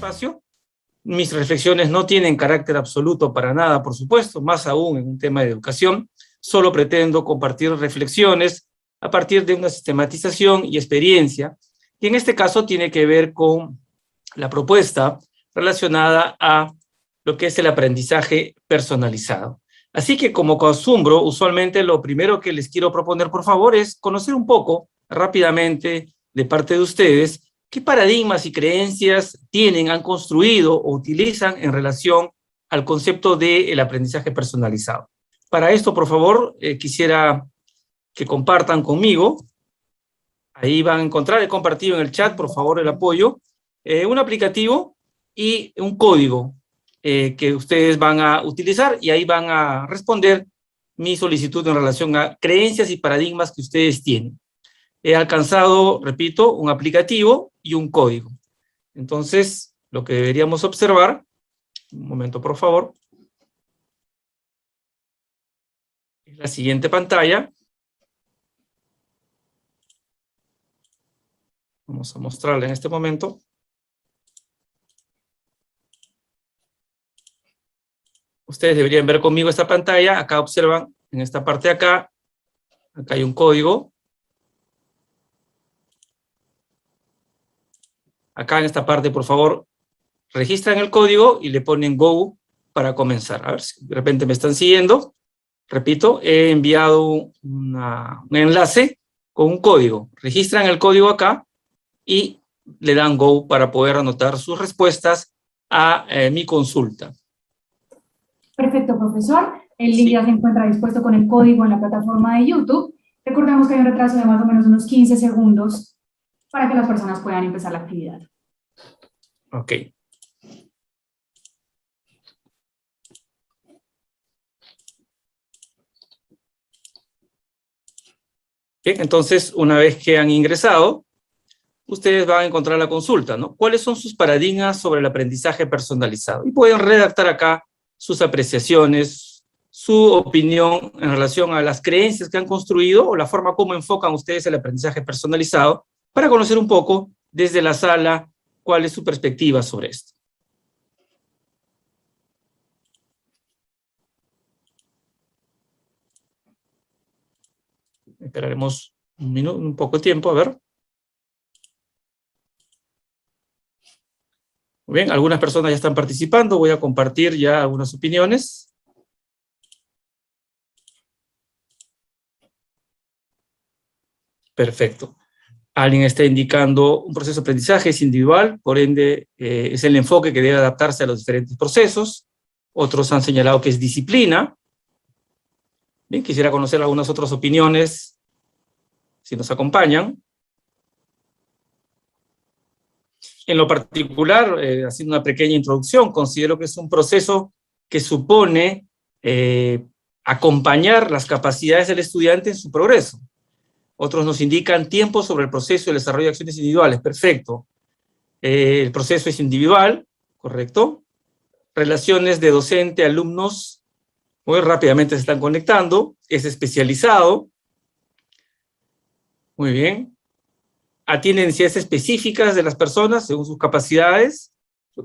espacio. Mis reflexiones no tienen carácter absoluto para nada, por supuesto, más aún en un tema de educación. Solo pretendo compartir reflexiones a partir de una sistematización y experiencia, y en este caso tiene que ver con la propuesta relacionada a lo que es el aprendizaje personalizado. Así que, como acostumbro, usualmente lo primero que les quiero proponer, por favor, es conocer un poco rápidamente de parte de ustedes qué paradigmas y creencias tienen, han construido o utilizan en relación al concepto del aprendizaje personalizado. Para esto, por favor, quisiera que compartan conmigo. Ahí van a encontrar, he compartido en el chat, por favor, el apoyo, un aplicativo y un código que ustedes van a utilizar, y ahí van a responder mi solicitud en relación a creencias y paradigmas que ustedes tienen. He alcanzado, repito, un aplicativo y un código. Entonces, lo que deberíamos observar, un momento por favor, es la siguiente pantalla. Vamos a mostrarla en este momento. Ustedes deberían ver conmigo esta pantalla. Acá observan, en esta parte de acá, acá hay un código. Acá en esta parte, por favor, registran el código y le ponen Go para comenzar. A ver si de repente me están siguiendo. Repito, he enviado un enlace con un código. Registran el código acá y le dan Go para poder anotar sus respuestas a mi consulta. Perfecto, profesor. El link ya se encuentra dispuesto con el código en la plataforma de YouTube. Recordemos que hay un retraso de más o menos unos 15 segundos para que las personas puedan empezar la actividad. Ok. Bien, entonces, una vez que han ingresado, ustedes van a encontrar la consulta, ¿no? ¿Cuáles son sus paradigmas sobre el aprendizaje personalizado? Y pueden redactar acá sus apreciaciones, su opinión en relación a las creencias que han construido o la forma como enfocan ustedes el aprendizaje personalizado, para conocer un poco desde la sala cuál es su perspectiva sobre esto. Esperaremos un minuto, un poco de tiempo, a ver. Muy bien, algunas personas ya están participando. Voy a compartir ya algunas opiniones. Perfecto. Alguien está indicando un proceso de aprendizaje es individual, por ende es el enfoque que debe adaptarse a los diferentes procesos. Otros han señalado que es disciplina. Bien, quisiera conocer algunas otras opiniones, si nos acompañan. En lo particular, haciendo una pequeña introducción, considero que es un proceso que supone acompañar las capacidades del estudiante en su progreso. Otros nos indican tiempo sobre el proceso y el desarrollo de acciones individuales. Perfecto. El proceso es individual, correcto. Relaciones de docente-alumnos, muy rápidamente se están conectando. Es especializado. Muy bien. Atiende necesidades específicas de las personas según sus capacidades.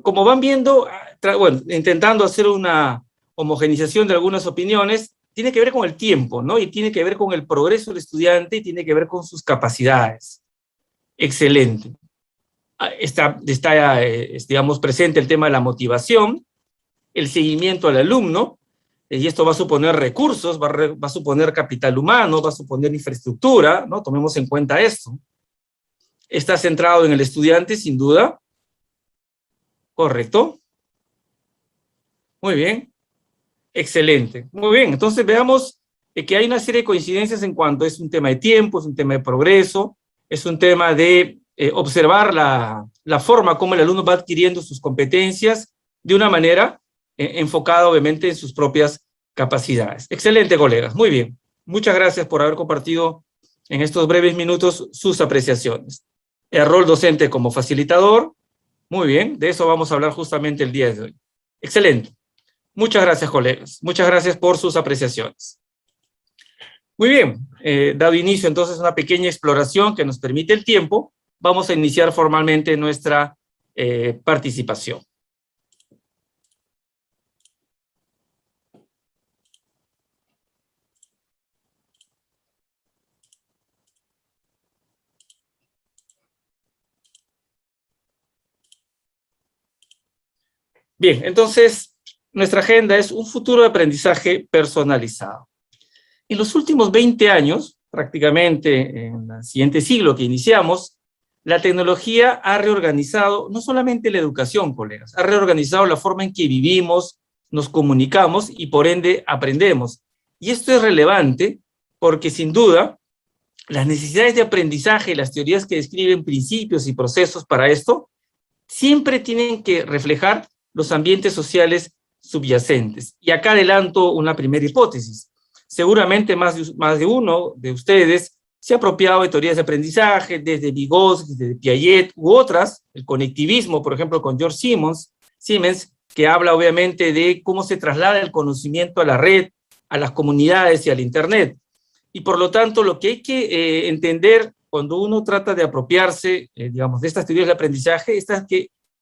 Como van viendo, bueno, intentando hacer una homogenización de algunas opiniones, tiene que ver con el tiempo, ¿no? Y tiene que ver con el progreso del estudiante y tiene que ver con sus capacidades. Excelente. Está digamos, presente el tema de la motivación, el seguimiento al alumno, y esto va a suponer recursos, va a suponer capital humano, va a suponer infraestructura, ¿no? Tomemos en cuenta esto. Está centrado en el estudiante, sin duda. ¿Correcto? Muy bien. Excelente. Muy bien. Entonces veamos que hay una serie de coincidencias en cuanto es un tema de tiempo, es un tema de progreso, es un tema de observar la forma como el alumno va adquiriendo sus competencias de una manera enfocada, obviamente, en sus propias capacidades. Excelente, colegas. Muy bien. Muchas gracias por haber compartido en estos breves minutos sus apreciaciones. El rol docente como facilitador. Muy bien. De eso vamos a hablar justamente el día de hoy. Excelente. Muchas gracias, colegas. Muchas gracias por sus apreciaciones. Muy bien. Dado inicio, entonces, a una pequeña exploración que nos permite el tiempo, vamos a iniciar formalmente nuestra participación. Bien, entonces, nuestra agenda es un futuro de aprendizaje personalizado. En los últimos 20 años, prácticamente en el siguiente siglo que iniciamos, la tecnología ha reorganizado no solamente la educación, colegas, ha reorganizado la forma en que vivimos, nos comunicamos y por ende aprendemos. Y esto es relevante porque sin duda las necesidades de aprendizaje, las teorías que describen principios y procesos para esto, siempre tienen que reflejar los ambientes sociales subyacentes. Y acá adelanto una primera hipótesis. Seguramente más de uno de ustedes se ha apropiado de teorías de aprendizaje, desde Vygotsky, desde Piaget u otras, el conectivismo, por ejemplo, con George Siemens, que habla obviamente de cómo se traslada el conocimiento a la red, a las comunidades y al Internet. Y por lo tanto, lo que hay que entender cuando uno trata de apropiarse, digamos, de estas teorías de aprendizaje,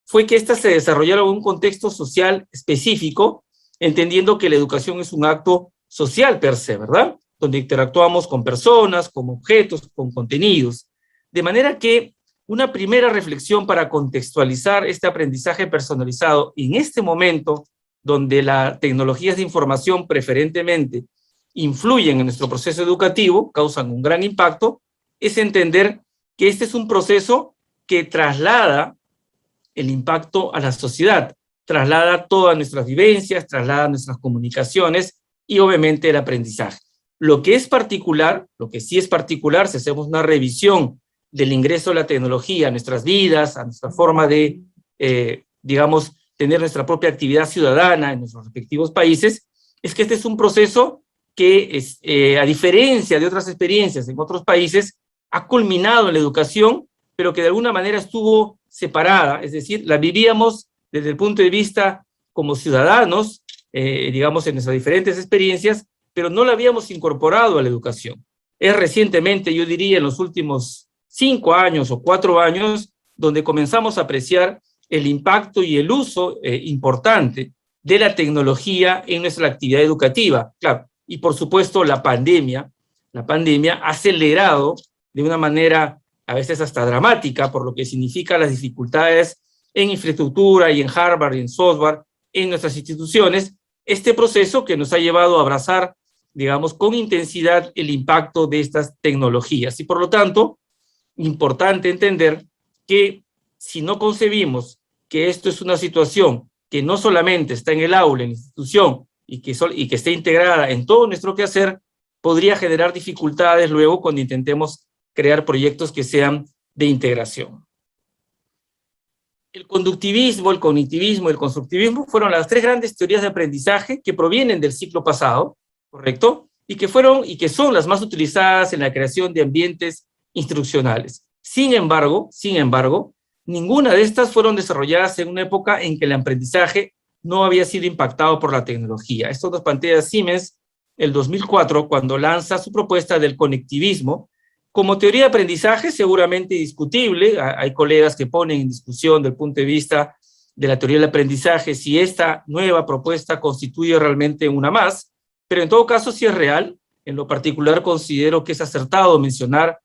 fue que estas se desarrollaron en un contexto social específico, entendiendo que la educación es un acto social per se, ¿verdad? Donde interactuamos con personas, con objetos, con contenidos. De manera que una primera reflexión para contextualizar este aprendizaje personalizado en este momento, donde las tecnologías de información preferentemente influyen en nuestro proceso educativo, causan un gran impacto, es entender que este es un proceso que traslada el impacto a la sociedad, traslada todas nuestras vivencias, traslada nuestras comunicaciones y obviamente el aprendizaje. Lo que es particular, lo que sí es particular, si hacemos una revisión del ingreso de la tecnología a nuestras vidas, a nuestra forma de, digamos, tener nuestra propia actividad ciudadana en nuestros respectivos países, es que este es un proceso que, a diferencia de otras experiencias en otros países, ha culminado en la educación, pero que de alguna manera estuvo separada, es decir, la vivíamos desde el punto de vista como ciudadanos, digamos, en nuestras diferentes experiencias, pero no la habíamos incorporado a la educación. Es recientemente, yo diría, en los últimos 5 años o 4 años, donde comenzamos a apreciar el impacto y el uso importante de la tecnología en nuestra actividad educativa. Claro, y por supuesto la pandemia ha acelerado de una manera a veces hasta dramática, por lo que significa las dificultades en infraestructura y en hardware y en software en nuestras instituciones, este proceso que nos ha llevado a abrazar, digamos, con intensidad el impacto de estas tecnologías. Y por lo tanto, importante entender que si no concebimos que esto es una situación que no solamente está en el aula, en la institución, y que esté integrada en todo nuestro quehacer, podría generar dificultades luego cuando intentemos crear proyectos que sean de integración. El conductivismo, el cognitivismo y el constructivismo fueron las 3 grandes teorías de aprendizaje que provienen del siglo pasado, ¿correcto? Y que son las más utilizadas en la creación de ambientes instruccionales. Sin embargo, ninguna de estas fueron desarrolladas en una época en que el aprendizaje no había sido impactado por la tecnología. Esto nos plantea Siemens el 2004, cuando lanza su propuesta del conectivismo, como teoría de aprendizaje seguramente discutible. Hay colegas que ponen en discusión del punto de vista de la teoría del aprendizaje si esta nueva propuesta constituye realmente una más, pero en todo caso sí es real. En lo particular considero que es acertado mencionar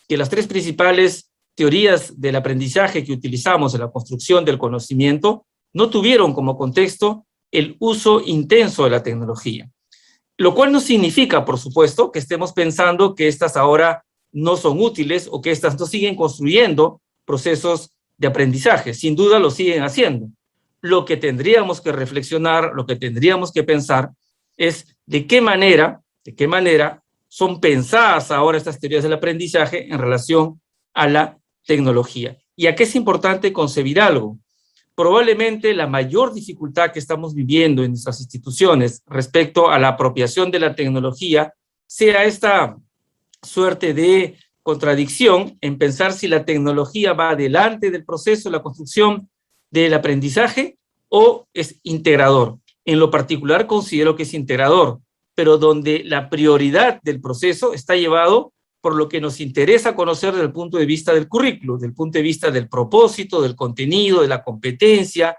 que las 3 principales teorías del aprendizaje que utilizamos en la construcción del conocimiento no tuvieron como contexto el uso intenso de la tecnología. Lo cual no significa, por supuesto, que estemos pensando que estas ahora no son útiles o que estas no siguen construyendo procesos de aprendizaje. Sin duda lo siguen haciendo. Lo que tendríamos que reflexionar, lo que tendríamos que pensar es de qué manera son pensadas ahora estas teorías del aprendizaje en relación a la tecnología. ¿Y a qué es importante concebir algo? Probablemente la mayor dificultad que estamos viviendo en nuestras instituciones respecto a la apropiación de la tecnología sea esta suerte de contradicción en pensar si la tecnología va adelante del proceso de la construcción del aprendizaje o es integrador. En lo particular considero que es integrador, pero donde la prioridad del proceso está llevado por lo que nos interesa conocer desde el punto de vista del currículo, desde el punto de vista del propósito, del contenido, de la competencia,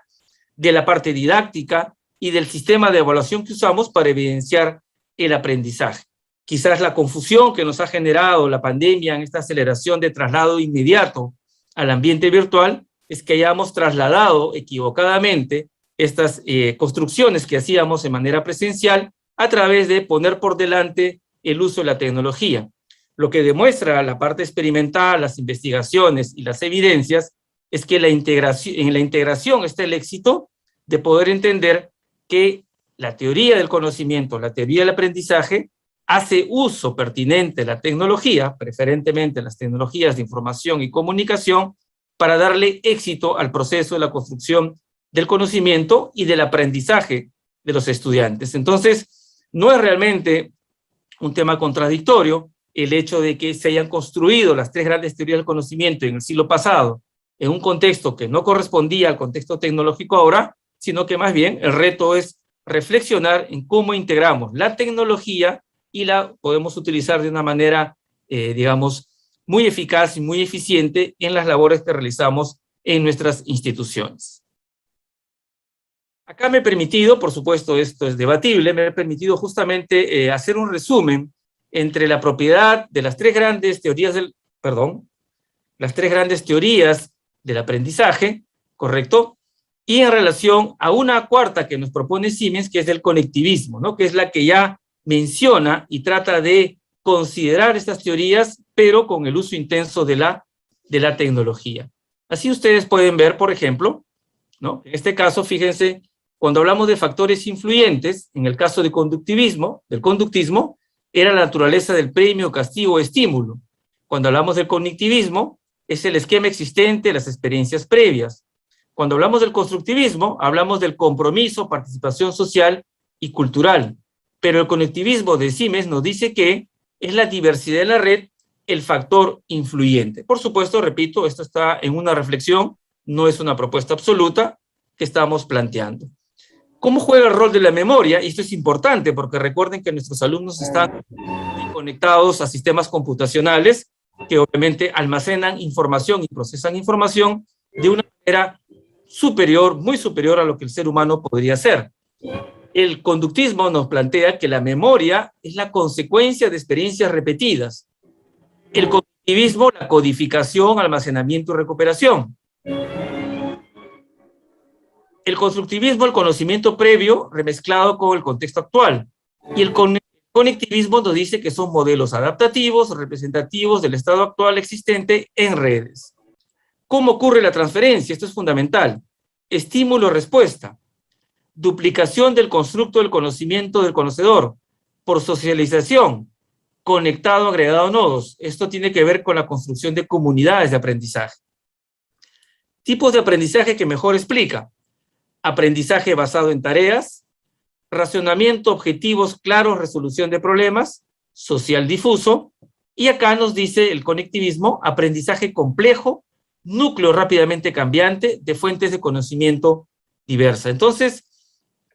de la parte didáctica y del sistema de evaluación que usamos para evidenciar el aprendizaje. Quizás la confusión que nos ha generado la pandemia en esta aceleración de traslado inmediato al ambiente virtual es que hayamos trasladado equivocadamente estas construcciones que hacíamos de manera presencial a través de poner por delante el uso de la tecnología. Lo que demuestra la parte experimental, las investigaciones y las evidencias es que en la integración está el éxito de poder entender que la teoría del conocimiento, la teoría del aprendizaje, hace uso pertinente de la tecnología, preferentemente las tecnologías de información y comunicación, para darle éxito al proceso de la construcción del conocimiento y del aprendizaje de los estudiantes. Entonces, no es realmente un tema contradictorio el hecho de que se hayan construido las tres grandes teorías del conocimiento en el siglo pasado en un contexto que no correspondía al contexto tecnológico ahora, sino que más bien el reto es reflexionar en cómo integramos la tecnología y la podemos utilizar de una manera, digamos, muy eficaz y muy eficiente en las labores que realizamos en nuestras instituciones. Acá me he permitido, por supuesto esto es debatible, me he permitido justamente hacer un resumen entre la propiedad de las tres grandes teorías las tres grandes teorías del aprendizaje, ¿correcto? Y en relación a una cuarta que nos propone Siemens, que es el conectivismo, ¿no? Que es la que ya menciona y trata de considerar estas teorías, pero con el uso intenso de la tecnología. Así ustedes pueden ver, por ejemplo, ¿no? En este caso, fíjense, cuando hablamos de factores influyentes, en el caso del conductismo, era la naturaleza del premio, castigo o estímulo. Cuando hablamos del cognitivismo, es el esquema existente, las experiencias previas. Cuando hablamos del constructivismo, hablamos del compromiso, participación social y cultural. Pero el conectivismo de Siemens nos dice que es la diversidad de la red el factor influyente. Por supuesto, repito, esto está en una reflexión, no es una propuesta absoluta que estamos planteando. ¿Cómo juega el rol de la memoria? Y esto es importante porque recuerden que nuestros alumnos están conectados a sistemas computacionales que obviamente almacenan información y procesan información de una manera superior, muy superior a lo que el ser humano podría hacer. El conductismo nos plantea que la memoria es la consecuencia de experiencias repetidas. El cognitivismo, la codificación, almacenamiento y recuperación. El constructivismo, el conocimiento previo remezclado con el contexto actual. Y el conectivismo nos dice que son modelos adaptativos, representativos del estado actual existente en redes. ¿Cómo ocurre la transferencia? Esto es fundamental. Estímulo-respuesta. Duplicación del constructo del conocimiento del conocedor. Por socialización. Conectado, agregado nodos. Esto tiene que ver con la construcción de comunidades de aprendizaje. Tipos de aprendizaje que mejor explica. Aprendizaje basado en tareas, racionamiento, objetivos claros, resolución de problemas, social difuso, y acá nos dice el conectivismo, aprendizaje complejo, núcleo rápidamente cambiante de fuentes de conocimiento diversas. Entonces,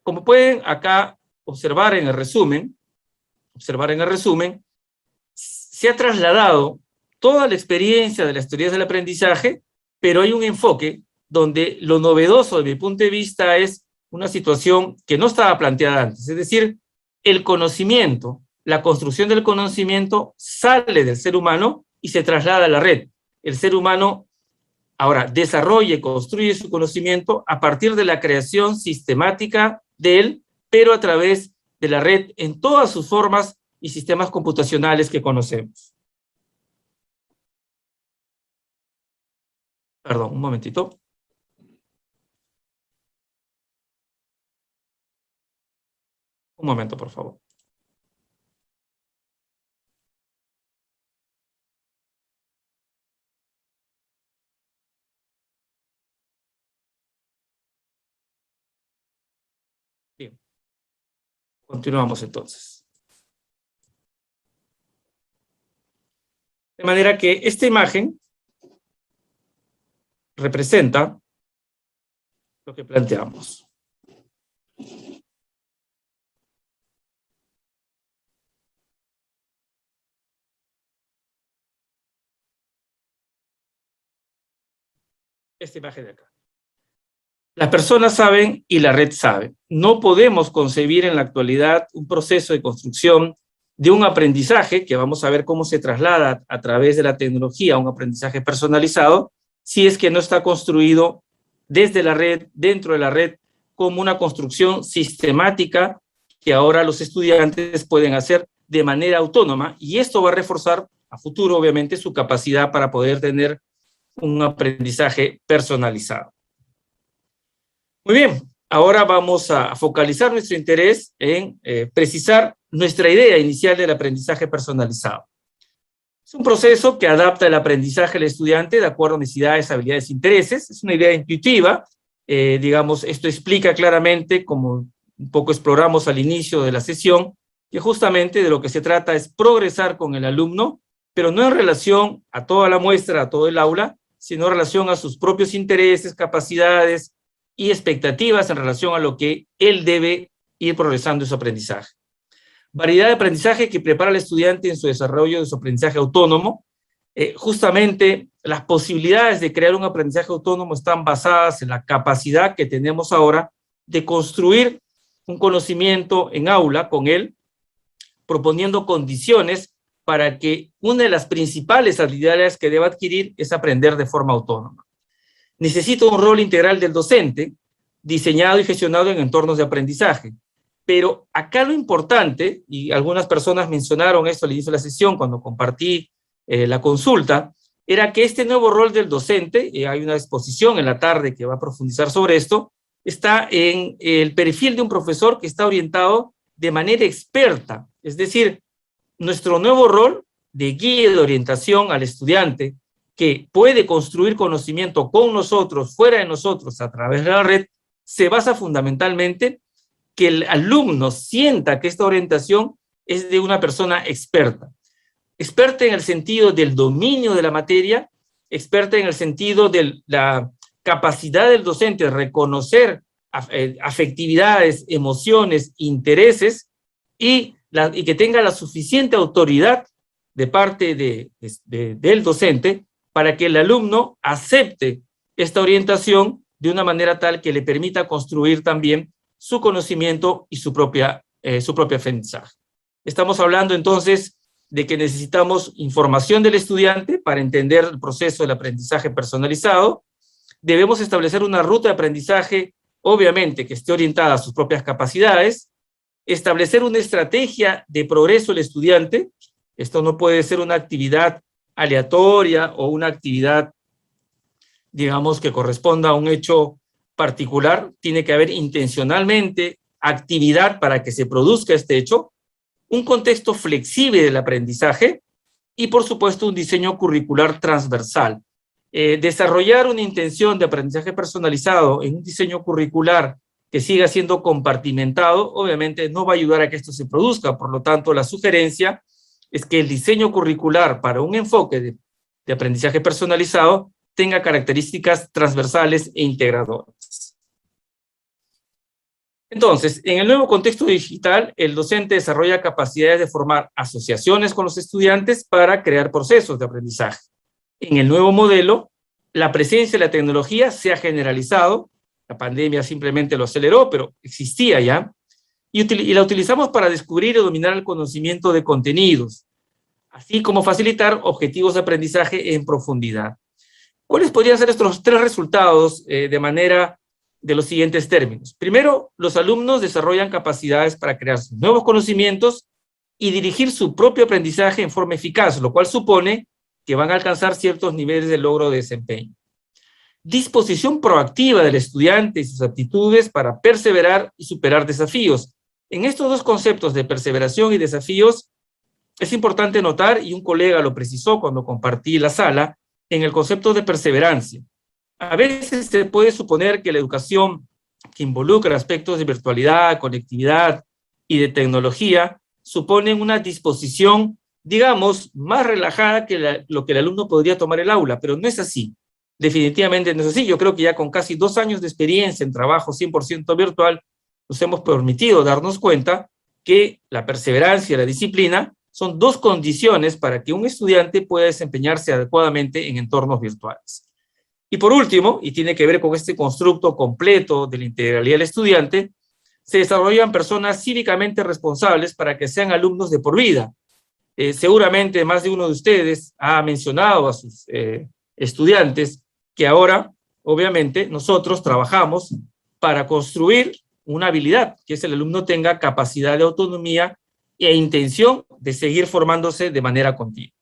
como pueden acá observar en el resumen, se ha trasladado toda la experiencia de las teorías del aprendizaje, pero hay un enfoque donde lo novedoso, de mi punto de vista, es una situación que no estaba planteada antes. Es decir, el conocimiento, la construcción del conocimiento sale del ser humano y se traslada a la red. El ser humano ahora desarrolla y construye su conocimiento a partir de la creación sistemática de él, pero a través de la red en todas sus formas y sistemas computacionales que conocemos. Perdón, un momentito. Un momento, por favor. Bien. Continuamos entonces. De manera que esta imagen representa lo que planteamos. esta imagen de acá. Las personas saben y la red sabe. No podemos concebir en la actualidad un proceso de construcción de un aprendizaje, que vamos a ver cómo se traslada a través de la tecnología a un aprendizaje personalizado, si es que no está construido desde la red, dentro de la red, como una construcción sistemática que ahora los estudiantes pueden hacer de manera autónoma, y esto va a reforzar a futuro, obviamente, su capacidad para poder tener un aprendizaje personalizado. Muy bien, ahora vamos a focalizar nuestro interés en precisar nuestra idea inicial del aprendizaje personalizado. Es un proceso que adapta el aprendizaje al estudiante de acuerdo a necesidades, habilidades e intereses. Es una idea intuitiva. Digamos, esto explica claramente, como un poco exploramos al inicio de la sesión, que justamente de lo que se trata es progresar con el alumno, pero no en relación a toda la muestra, a todo el aula, sino en relación a sus propios intereses, capacidades y expectativas en relación a lo que él debe ir progresando en su aprendizaje. Variedad de aprendizaje que prepara al estudiante en su desarrollo de su aprendizaje autónomo. Justamente las posibilidades de crear un aprendizaje autónomo están basadas en la capacidad que tenemos ahora de construir un conocimiento en aula con él, proponiendo condiciones para que una de las principales habilidades que deba adquirir es aprender de forma autónoma. Necesita un rol integral del docente, diseñado y gestionado en entornos de aprendizaje. Pero acá lo importante, y algunas personas mencionaron esto al inicio de la sesión cuando compartí la consulta, era que este nuevo rol del docente, hay una exposición en la tarde que va a profundizar sobre esto, está en el perfil de un profesor que está orientado de manera experta. Es decir, nuestro nuevo rol de guía de orientación al estudiante que puede construir conocimiento con nosotros, fuera de nosotros, a través de la red, se basa fundamentalmente que el alumno sienta que esta orientación es de una persona experta. Experta en el sentido del dominio de la materia, experta en el sentido de la capacidad del docente de reconocer afectividades, emociones, intereses, y que tenga la suficiente autoridad de parte del docente para que el alumno acepte esta orientación de una manera tal que le permita construir también su conocimiento y su propio aprendizaje. Estamos hablando entonces de que necesitamos información del estudiante para entender el proceso del aprendizaje personalizado. Debemos establecer una ruta de aprendizaje, obviamente, que esté orientada a sus propias capacidades, establecer una estrategia de progreso del estudiante. Esto no puede ser una actividad aleatoria o una actividad, digamos, que corresponda a un hecho particular. Tiene que haber intencionalmente actividad para que se produzca este hecho, un contexto flexible del aprendizaje y, por supuesto, un diseño curricular transversal. Desarrollar una intención de aprendizaje personalizado en un diseño curricular que siga siendo compartimentado, obviamente no va a ayudar a que esto se produzca. Por lo tanto, la sugerencia es que el diseño curricular para un enfoque de aprendizaje personalizado tenga características transversales e integradoras. Entonces, en el nuevo contexto digital, el docente desarrolla capacidades de formar asociaciones con los estudiantes para crear procesos de aprendizaje. En el nuevo modelo, la presencia de la tecnología se ha generalizado. La pandemia simplemente lo aceleró, pero existía ya, y la utilizamos para descubrir y dominar el conocimiento de contenidos, así como facilitar objetivos de aprendizaje en profundidad. ¿Cuáles podrían ser estos tres resultados de los siguientes términos? Primero, los alumnos desarrollan capacidades para crear sus nuevos conocimientos y dirigir su propio aprendizaje en forma eficaz, lo cual supone que van a alcanzar ciertos niveles de logro de desempeño. Disposición proactiva del estudiante y sus aptitudes para perseverar y superar desafíos. En estos dos conceptos de perseveración y desafíos es importante notar, y un colega lo precisó cuando compartí la sala, en el concepto de perseverancia. A veces se puede suponer que la educación que involucra aspectos de virtualidad, conectividad y de tecnología supone una disposición, digamos, más relajada que lo que el alumno podría tomar el aula, pero no es así. Definitivamente no es así. Yo creo que ya con casi 2 años de experiencia en trabajo 100% virtual, nos hemos permitido darnos cuenta que la perseverancia y la disciplina son dos condiciones para que un estudiante pueda desempeñarse adecuadamente en entornos virtuales. Y por último, y tiene que ver con este constructo completo de la integralidad del estudiante, se desarrollan personas cívicamente responsables para que sean alumnos de por vida. Seguramente más de uno de ustedes ha mencionado a sus estudiantes que ahora, obviamente, nosotros trabajamos para construir una habilidad, que es el alumno tenga capacidad de autonomía e intención de seguir formándose de manera continua.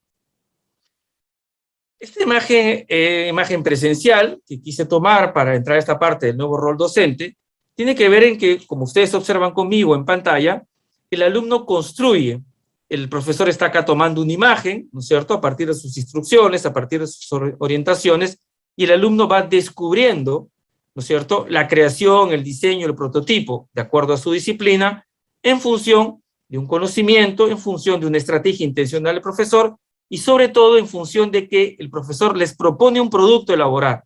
Esta imagen presencial que quise tomar para entrar a esta parte del nuevo rol docente, tiene que ver en que, como ustedes observan conmigo en pantalla, el alumno construye. El profesor está acá tomando una imagen, ¿no es cierto?, a partir de sus instrucciones, a partir de sus orientaciones, y el alumno va descubriendo, ¿no es cierto?, la creación, el diseño, el prototipo, de acuerdo a su disciplina, en función de un conocimiento, en función de una estrategia intencional del profesor, y sobre todo en función de que el profesor les propone un producto a elaborar.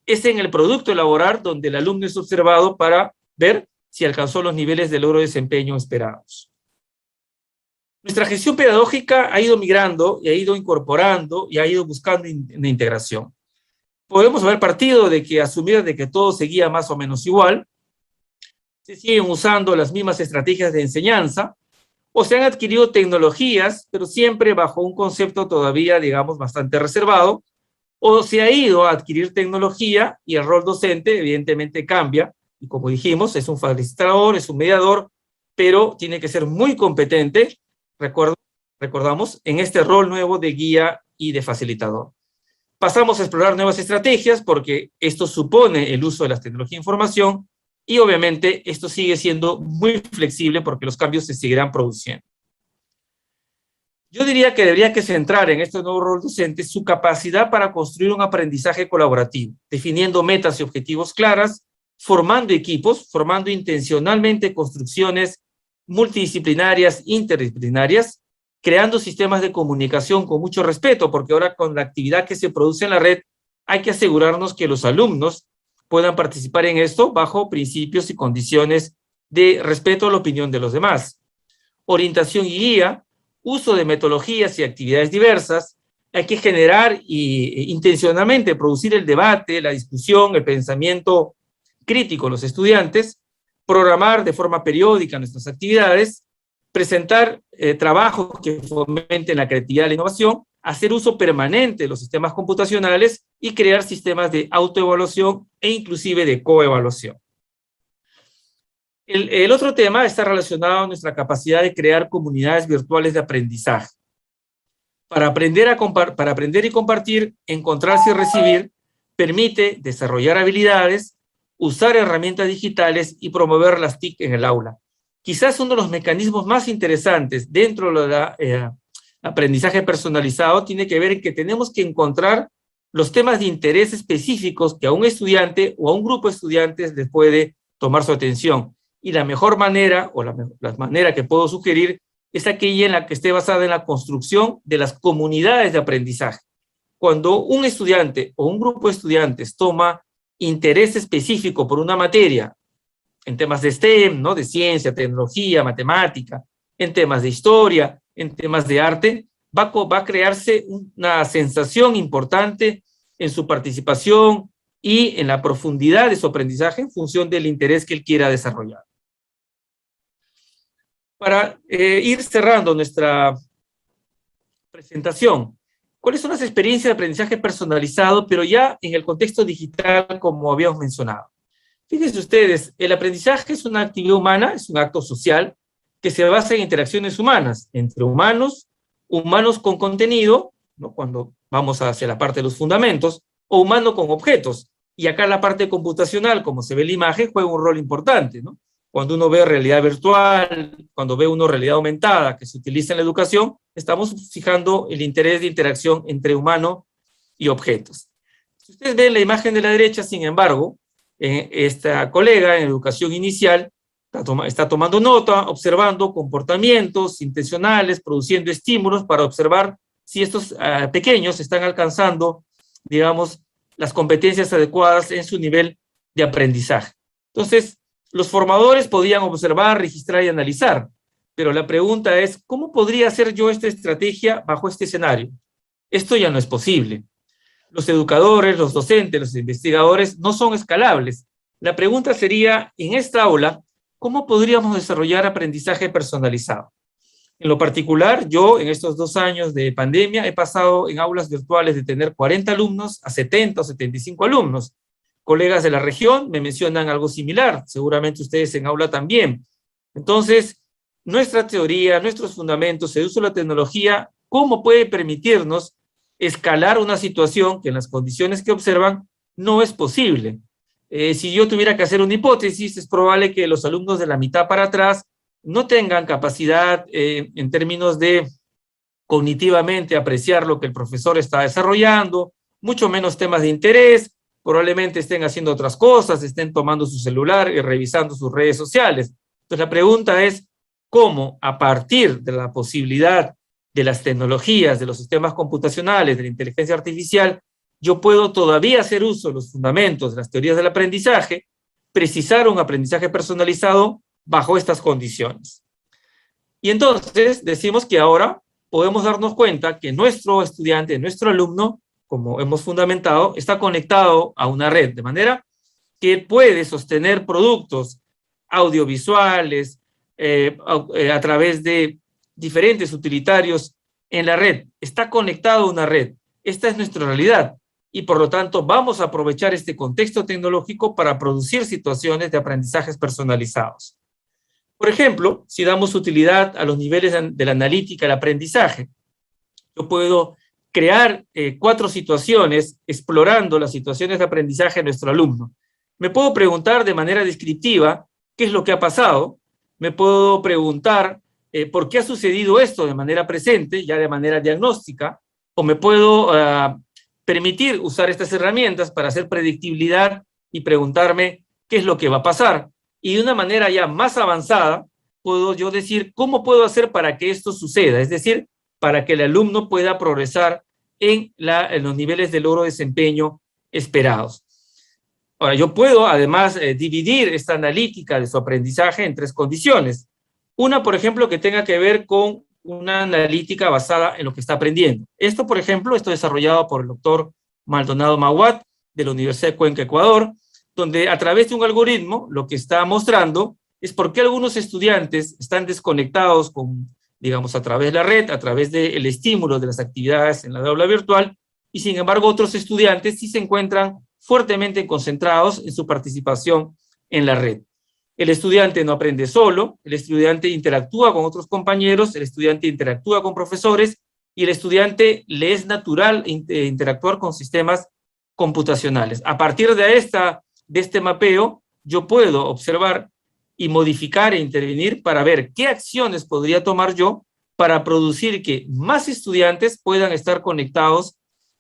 Es en el producto a elaborar donde el alumno es observado para ver si alcanzó los niveles de logro de desempeño esperados. Nuestra gestión pedagógica ha ido migrando y ha ido incorporando y ha ido buscando una integración. Podemos haber partido de que asumir de que todo seguía más o menos igual, se siguen usando las mismas estrategias de enseñanza, o se han adquirido tecnologías, pero siempre bajo un concepto todavía, digamos, bastante reservado, o se ha ido a adquirir tecnología y el rol docente evidentemente cambia, y como dijimos, es un facilitador, es un mediador, pero tiene que ser muy competente, recordamos, en este rol nuevo de guía y de facilitador. Pasamos a explorar nuevas estrategias porque esto supone el uso de las tecnologías de información y obviamente esto sigue siendo muy flexible porque los cambios se seguirán produciendo. Yo diría que debería que centrar en este nuevo rol docente su capacidad para construir un aprendizaje colaborativo, definiendo metas y objetivos claras, formando equipos, formando intencionalmente construcciones multidisciplinarias, interdisciplinarias, creando sistemas de comunicación con mucho respeto, porque ahora con la actividad que se produce en la red hay que asegurarnos que los alumnos puedan participar en esto bajo principios y condiciones de respeto a la opinión de los demás. Orientación y guía, uso de metodologías y actividades diversas, hay que generar y intencionalmente producir el debate, la discusión, el pensamiento crítico de los estudiantes, programar de forma periódica nuestras actividades, presentar trabajos que fomenten la creatividad y la innovación, hacer uso permanente de los sistemas computacionales y crear sistemas de autoevaluación e inclusive de coevaluación. El otro tema está relacionado a nuestra capacidad de crear comunidades virtuales de aprendizaje. Para aprender y compartir, encontrarse y recibir, permite desarrollar habilidades, usar herramientas digitales y promover las TIC en el aula. Quizás uno de los mecanismos más interesantes dentro del aprendizaje personalizado tiene que ver en que tenemos que encontrar los temas de interés específicos que a un estudiante o a un grupo de estudiantes les puede tomar su atención. Y la mejor manera, o la manera que puedo sugerir, es aquella en la que esté basada en la construcción de las comunidades de aprendizaje. Cuando un estudiante o un grupo de estudiantes toma interés específico por una materia, en temas de STEM, ¿no?, de ciencia, tecnología, matemática, en temas de historia, en temas de arte, va a crearse una sensación importante en su participación y en la profundidad de su aprendizaje en función del interés que él quiera desarrollar. Para ir cerrando nuestra presentación, ¿cuáles son las experiencias de aprendizaje personalizado, pero ya en el contexto digital, como habíamos mencionado? Fíjense ustedes, el aprendizaje es una actividad humana, es un acto social que se basa en interacciones humanas, entre humanos, humanos con contenido, ¿no?, cuando vamos hacia la parte de los fundamentos, o humano con objetos. Y acá la parte computacional, como se ve en la imagen, juega un rol importante, ¿no? Cuando uno ve realidad virtual, cuando ve uno realidad aumentada que se utiliza en la educación, estamos fijando el interés de interacción entre humano y objetos. Si ustedes ven la imagen de la derecha, sin embargo, esta colega en educación inicial está tomando nota, observando comportamientos intencionales, produciendo estímulos para observar si estos pequeños están alcanzando, digamos, las competencias adecuadas en su nivel de aprendizaje. Entonces, los formadores podían observar, registrar y analizar, pero la pregunta es, ¿cómo podría hacer yo esta estrategia bajo este escenario? Esto ya no es posible. Los educadores, los docentes, los investigadores no son escalables. La pregunta sería, en esta aula, ¿cómo podríamos desarrollar aprendizaje personalizado? En lo particular, yo en estos 2 años de pandemia he pasado en aulas virtuales de tener 40 alumnos a 70 o 75 alumnos. Colegas de la región me mencionan algo similar, seguramente ustedes en aula también. Entonces, nuestra teoría, nuestros fundamentos, el uso de la tecnología, ¿cómo puede permitirnos escalar una situación que en las condiciones que observan no es posible? Si yo tuviera que hacer una hipótesis, es probable que los alumnos de la mitad para atrás no tengan capacidad en términos de cognitivamente apreciar lo que el profesor está desarrollando, mucho menos temas de interés, probablemente estén haciendo otras cosas, estén tomando su celular y revisando sus redes sociales. Entonces la pregunta es, ¿cómo a partir de la posibilidad de las tecnologías, de los sistemas computacionales, de la inteligencia artificial, yo puedo todavía hacer uso de los fundamentos de las teorías del aprendizaje, precisar un aprendizaje personalizado bajo estas condiciones? Y entonces decimos que ahora podemos darnos cuenta que nuestro estudiante, nuestro alumno, como hemos fundamentado, está conectado a una red, de manera que puede sostener productos audiovisuales a través de diferentes utilitarios en la red. Está conectado a una red. Esta es nuestra realidad y por lo tanto vamos a aprovechar este contexto tecnológico para producir situaciones de aprendizajes personalizados. Por ejemplo, si damos utilidad a los niveles de la analítica, el aprendizaje, yo puedo crear 4 situaciones explorando las situaciones de aprendizaje de nuestro alumno. Me puedo preguntar de manera descriptiva qué es lo que ha pasado, me puedo preguntar por qué ha sucedido esto de manera presente, ya de manera diagnóstica, o me puedo permitir usar estas herramientas para hacer predictibilidad y preguntarme qué es lo que va a pasar. Y de una manera ya más avanzada, puedo yo decir cómo puedo hacer para que esto suceda, es decir, para que el alumno pueda progresar en los niveles de logro de desempeño esperados. Ahora, yo puedo además dividir esta analítica de su aprendizaje en 3 condiciones. Una, por ejemplo, que tenga que ver con una analítica basada en lo que está aprendiendo. Esto, por ejemplo, está desarrollado por el doctor Maldonado Maguad de la Universidad de Cuenca, Ecuador, donde a través de un algoritmo lo que está mostrando es por qué algunos estudiantes están desconectados digamos, a través de la red, a través del estímulo de las actividades en la aula virtual, y sin embargo otros estudiantes sí se encuentran fuertemente concentrados en su participación en la red. El estudiante no aprende solo, el estudiante interactúa con otros compañeros, el estudiante interactúa con profesores, y el estudiante le es natural interactuar con sistemas computacionales. A partir de este mapeo, yo puedo observar y modificar e intervenir para ver qué acciones podría tomar yo para producir que más estudiantes puedan estar conectados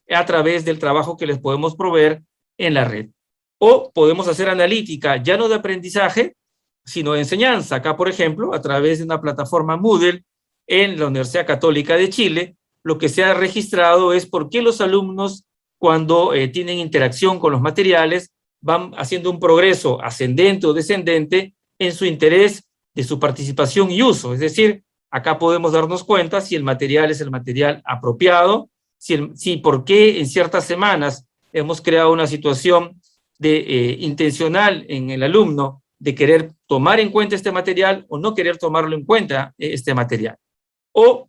a través del trabajo que les podemos proveer en la red. O podemos hacer analítica ya no de aprendizaje, sino de enseñanza. Acá, por ejemplo, a través de una plataforma Moodle en la Universidad Católica de Chile, lo que se ha registrado es por qué los alumnos, cuando tienen interacción con los materiales, van haciendo un progreso ascendente o descendente en su interés de su participación y uso. Es decir, acá podemos darnos cuenta si el material es el material apropiado, si por qué en ciertas semanas hemos creado una situación de intencional en el alumno de querer tomar en cuenta este material o no querer tomarlo en cuenta este material. O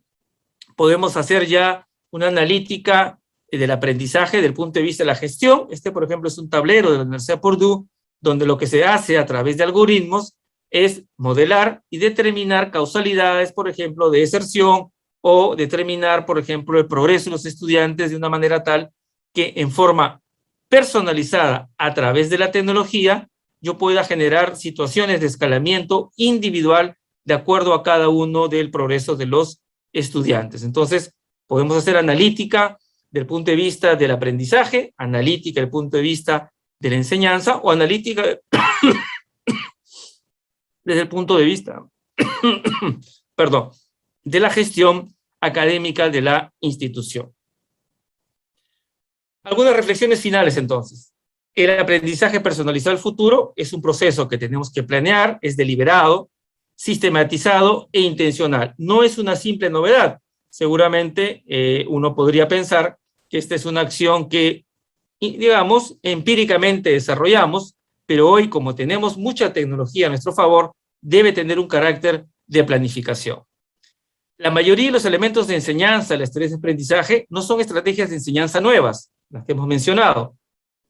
podemos hacer ya una analítica del aprendizaje desde el punto de vista de la gestión. Este, por ejemplo, es un tablero de la Universidad de Purdue, donde lo que se hace a través de algoritmos es modelar y determinar causalidades, por ejemplo, de deserción, o determinar, por ejemplo, el progreso de los estudiantes de una manera tal que en forma personalizada a través de la tecnología yo pueda generar situaciones de escalamiento individual de acuerdo a cada uno del progreso de los estudiantes. Entonces, podemos hacer analítica desde el punto de vista del aprendizaje, analítica desde el punto de vista de la enseñanza, o analítica desde el punto de vista perdón, de la gestión académica de la institución. Algunas reflexiones finales, entonces. El aprendizaje personalizado del futuro es un proceso que tenemos que planear, es deliberado, sistematizado e intencional. No es una simple novedad. Seguramente uno podría pensar que esta es una acción que y, digamos, empíricamente desarrollamos, pero hoy, como tenemos mucha tecnología a nuestro favor, debe tener un carácter de planificación. La mayoría de los elementos de enseñanza de las teorías de aprendizaje no son estrategias de enseñanza nuevas, las que hemos mencionado,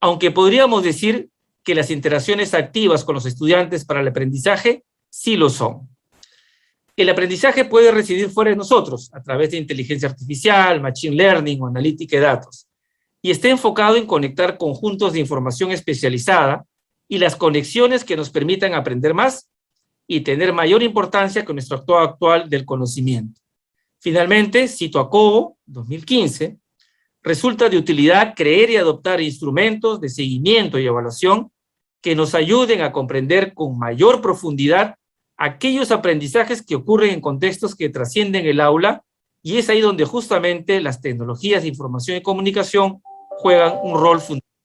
aunque podríamos decir que las interacciones activas con los estudiantes para el aprendizaje sí lo son. El aprendizaje puede residir fuera de nosotros, a través de inteligencia artificial, machine learning o analítica de datos, y está enfocado en conectar conjuntos de información especializada y las conexiones que nos permitan aprender más y tener mayor importancia con nuestro acto actual del conocimiento. Finalmente, cito a Cobo, 2015, resulta de utilidad crear y adoptar instrumentos de seguimiento y evaluación que nos ayuden a comprender con mayor profundidad aquellos aprendizajes que ocurren en contextos que trascienden el aula, y es ahí donde justamente las tecnologías de información y comunicación juegan un rol fundamental.